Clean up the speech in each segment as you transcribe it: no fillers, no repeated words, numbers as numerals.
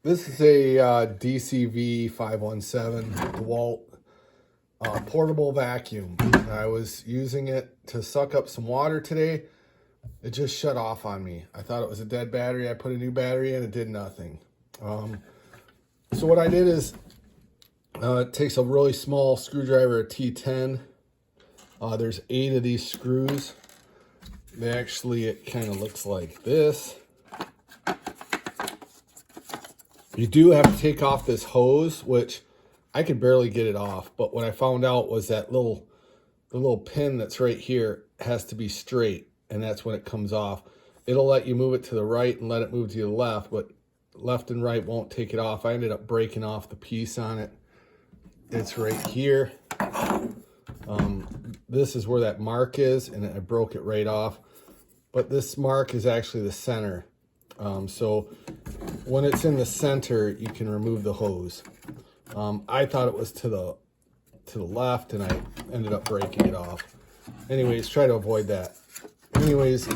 This is a DCV517 Dewalt portable vacuum. I was using it to suck up some water today. It just shut off on me. I thought it was a dead battery. I put a new battery in, it did nothing. So what I did is, it takes a really small screwdriver, a T10. There's 8 of these screws. It kind of looks like this. You do have to take off this hose, which I could barely get it off. But what I found out was that the little pin that's right here has to be straight, and that's when it comes off. It'll let you move it to the right and let it move to the left, but left and right won't take it off. I ended up breaking off the piece on it. It's right here. This is where that mark is, and I broke it right off. But this mark is actually the center. So when it's in the center, you can remove the hose. I thought it was to the left, and I ended up breaking it off. Anyways, try to avoid that. Anyways,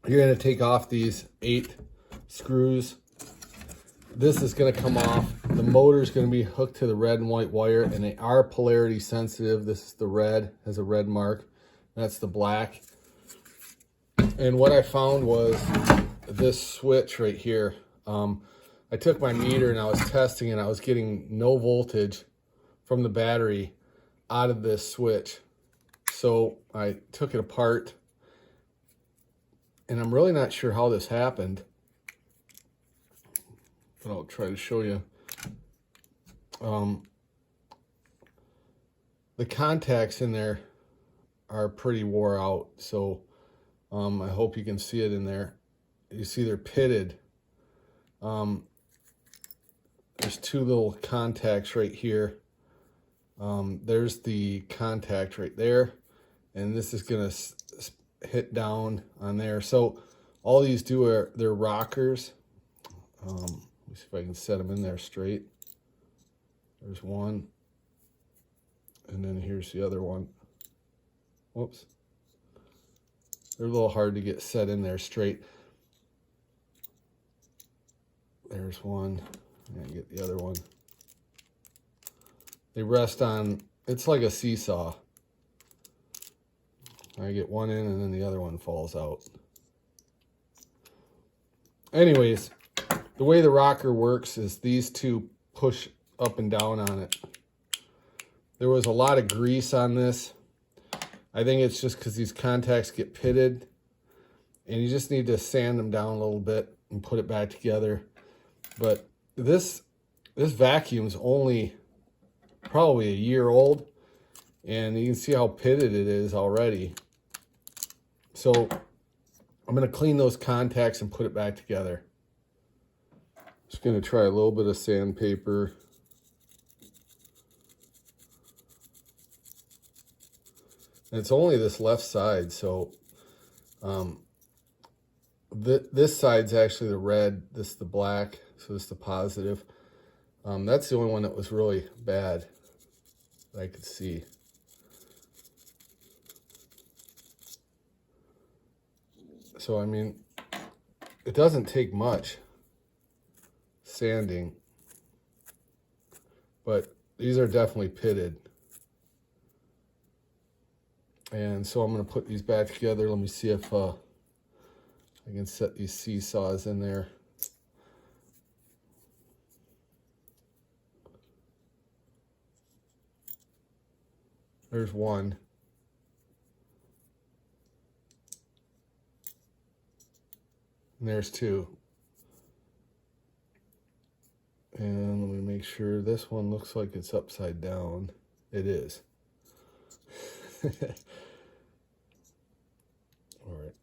you're going to take off these 8 screws. This is going to come off. The motor is going to be hooked to the red and white wire, and they are polarity sensitive. This is the red, has a red mark. That's the black. And what I found was this switch right here. I took my meter and I was testing, and I was getting no voltage from the battery out of this switch. So I took it apart, and I'm really not sure how this happened, but I'll try to show you. The contacts in there are pretty wore out, so I hope you can see it in there. You see they're pitted. There's 2 little contacts right here. There's the contact right there, and this is gonna hit down on there. So all these they're rockers. Let me see if I can set them in there straight. There's one, and then here's the other one. Whoops. They're a little hard to get set in there straight. There's one, and get the other one. They rest on, it's like a seesaw. I get one in, and then the other one falls out. Anyways, the way the rocker works is these 2 push up and down on it. There was a lot of grease on this. I think it's just because these contacts get pitted, and you just need to sand them down a little bit and put it back together. But this vacuum's only probably a year old, and you can see how pitted it is already. So I'm going to clean those contacts and put it back together. Just going to try a little bit of sandpaper. And it's only this left side, so this side's actually the red, this is the black, so this is the positive. That's the only one that was really bad that I could see. So, I mean, it doesn't take much sanding, but these are definitely pitted. And so I'm going to put these back together. Let me see if I can set these seesaws in there. There's one. And there's 2. And let me make sure this one looks like it's upside down. It is. All right.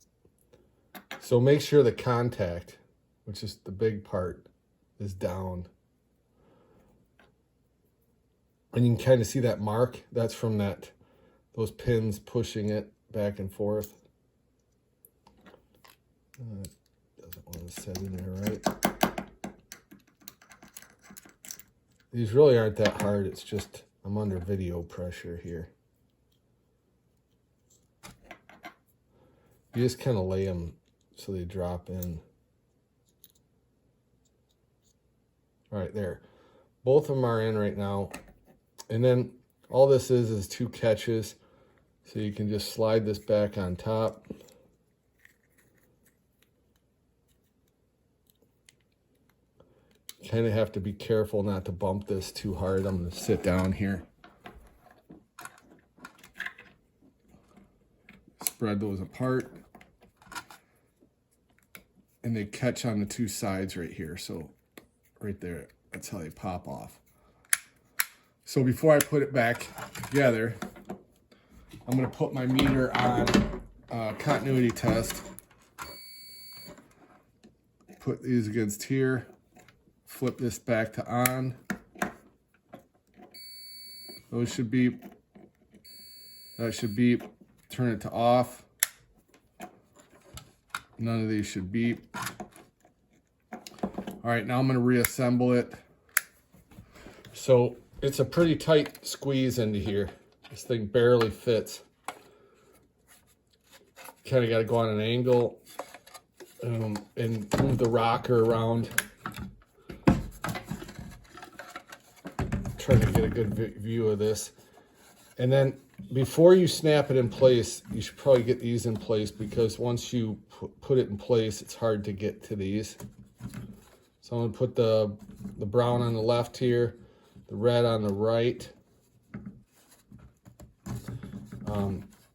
So make sure the contact, which is the big part, is down. And you can kind of see that mark. That's from those pins pushing it back and forth. Doesn't want to set in there right. These really aren't that hard. It's just I'm under video pressure here. You just kind of lay them so they drop in. All right, there. Both of them are in right now. And then all this is 2 catches. So you can just slide this back on top. Kind of have to be careful not to bump this too hard. I'm going to sit down here. Spread those apart. And they catch on the 2 sides right here. So right there, that's how they pop off. So before I put it back together, I'm going to put my meter on continuity test. Put these against here. Flip this back to on. Those should beep. That should beep. Turn it to off. None of these should beep. All right, now I'm going to reassemble it. So it's a pretty tight squeeze into here. This thing barely fits. Kind of got to go on an angle and move the rocker around. Trying to get a good view of this. And then before you snap it in place, you should probably get these in place, because once you put it in place, it's hard to get to these. So I'm going to put the brown on the left here, the red on the right,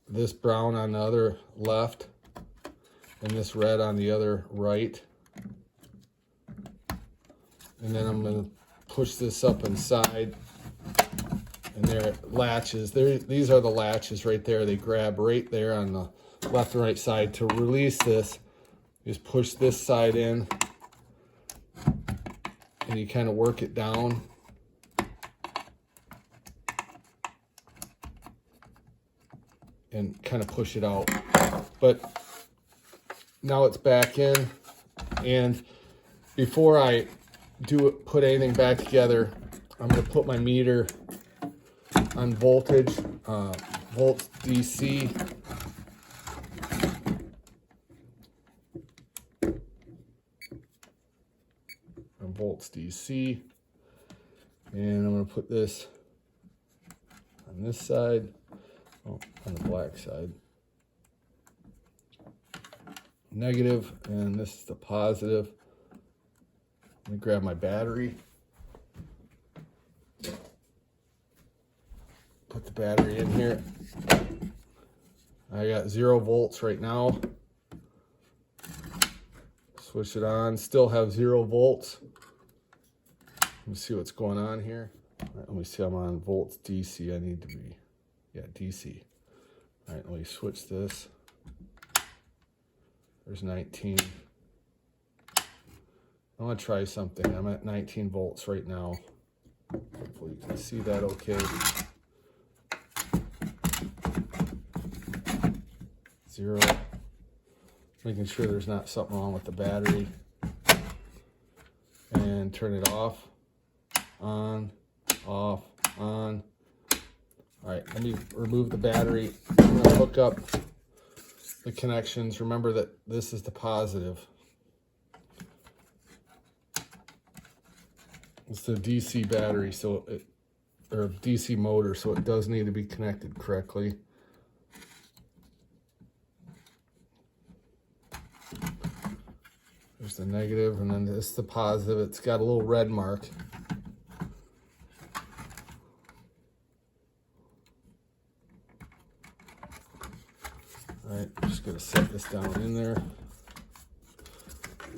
this brown on the other left, and this red on the other right. And then I'm going to push this up inside, and there it latches. These are the latches right there. They grab right there on the left and right side. To release this, just push this side in, and you kind of work it down. And kind of push it out. But now it's back in, and before I put anything back together, I'm going to put my meter on voltage, volts DC. On volts DC. And I'm going to put this on this side, on the black side. Negative, and this is the positive. Let me grab my battery. Put the battery in here. I got 0 volts right now. Switch it on. Still have 0 volts. Let me see what's going on here. All right, let me see. I'm on volts DC. I need to be, DC. All right, let me switch this. There's 19. I want to try something. I'm at 19 volts right now. Hopefully you can see that okay. 0. Making sure there's not something wrong with the battery. And turn it off. On, off, on. All right, let me remove the battery. I'm going to hook up the connections. Remember that this is the positive. It's the DC battery, or DC motor, so it does need to be connected correctly. There's the negative, and then this is the positive. It's got a little red mark. All right, just gonna set this down in there.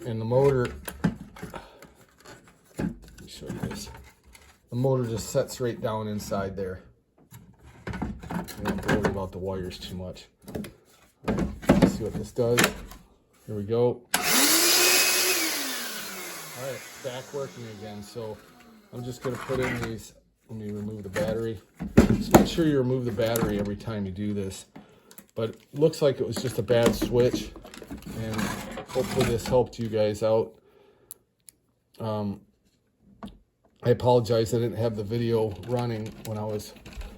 And the motor, show you this. The motor just sets right down inside there. You don't have to worry about the wires too much. All right, let's see what this does. Here we go. All right, back working again. So I'm just going to put in these. Let me remove the battery. Just make sure you remove the battery every time you do this. But it looks like it was just a bad switch, and hopefully this helped you guys out. I apologize, I didn't have the video running when I was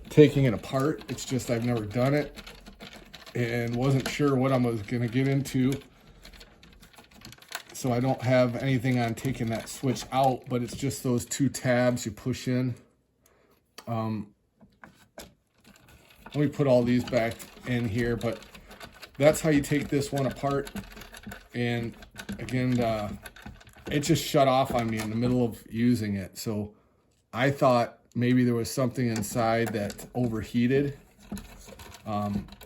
taking it apart. It's just I've never done it and wasn't sure what I was going to get into. so I don't have anything on taking that switch out, but it's just those two tabs you push in. Let me put all these back in here, but that's how you take this one apart. And again, it just shut off on me in the middle of using it. So I thought maybe there was something inside that overheated,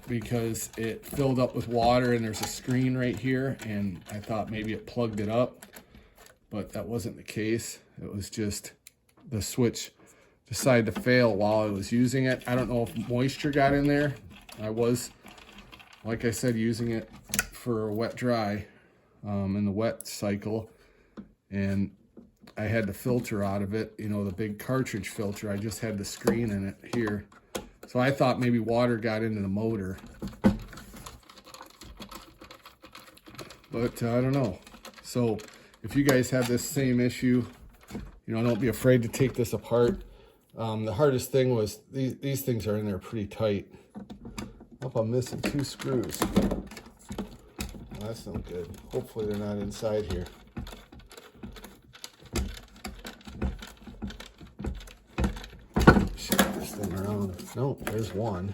because it filled up with water and there's a screen right here, and I thought maybe it plugged it up, but that wasn't the case. It was just the switch decided to fail while I was using it. I don't know if moisture got in there. I was, like I said, using it for wet dry in the wet cycle, and I had the filter out of it, you know, the big cartridge filter. I just had the screen in it here. So I thought maybe water got into the motor, but I don't know. So if you guys have this same issue, you know, don't be afraid to take this apart. The hardest thing was these things are in there pretty tight. Hope I'm missing 2 screws. Well, that's not good. Hopefully they're not inside here. Shift this thing around. Nope, there's one.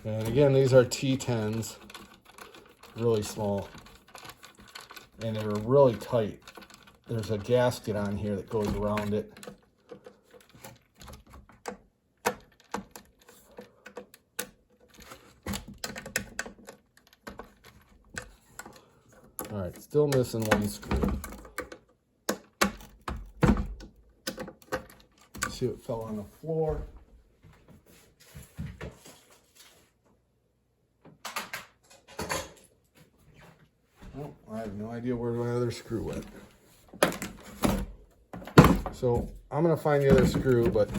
And again, these are T10s, really small. And they were really tight. There's a gasket on here that goes around it. All right, still missing 1 screw. See what fell on the floor. Oh, I have no idea where my other screw went. So I'm gonna find the other screw, but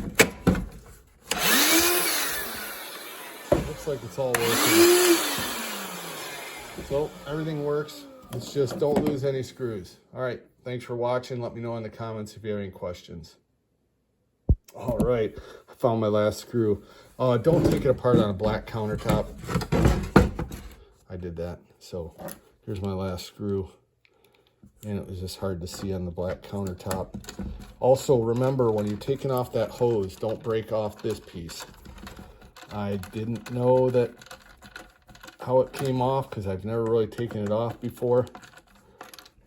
looks like it's all working. So everything works. It's just don't lose any screws. All right, thanks for watching. Let me know in the comments if you have any questions. All right, I found my last screw. Don't take it apart on a black countertop. I did that. So here's my last screw. And it was just hard to see on the black countertop. Also, remember, when you're taking off that hose, don't break off this piece. I didn't know that how it came off because I've never really taken it off before.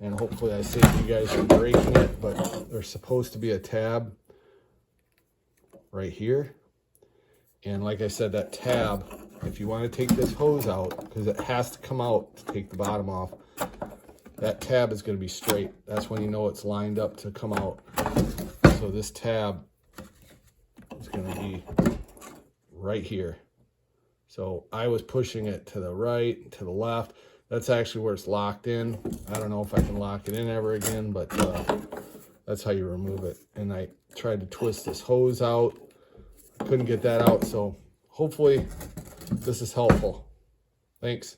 And hopefully I saved you guys from breaking it, but there's supposed to be a tab right here. And like I said, that tab, if you want to take this hose out, because it has to come out to take the bottom off, that tab is going to be straight. That's when you know it's lined up to come out. So this tab is going to be right here. So I was pushing it to the right, to the left. That's actually where it's locked in. I don't know if I can lock it in ever again, but that's how you remove it. And I tried to twist this hose out. Couldn't get that out, so hopefully this is helpful. Thanks.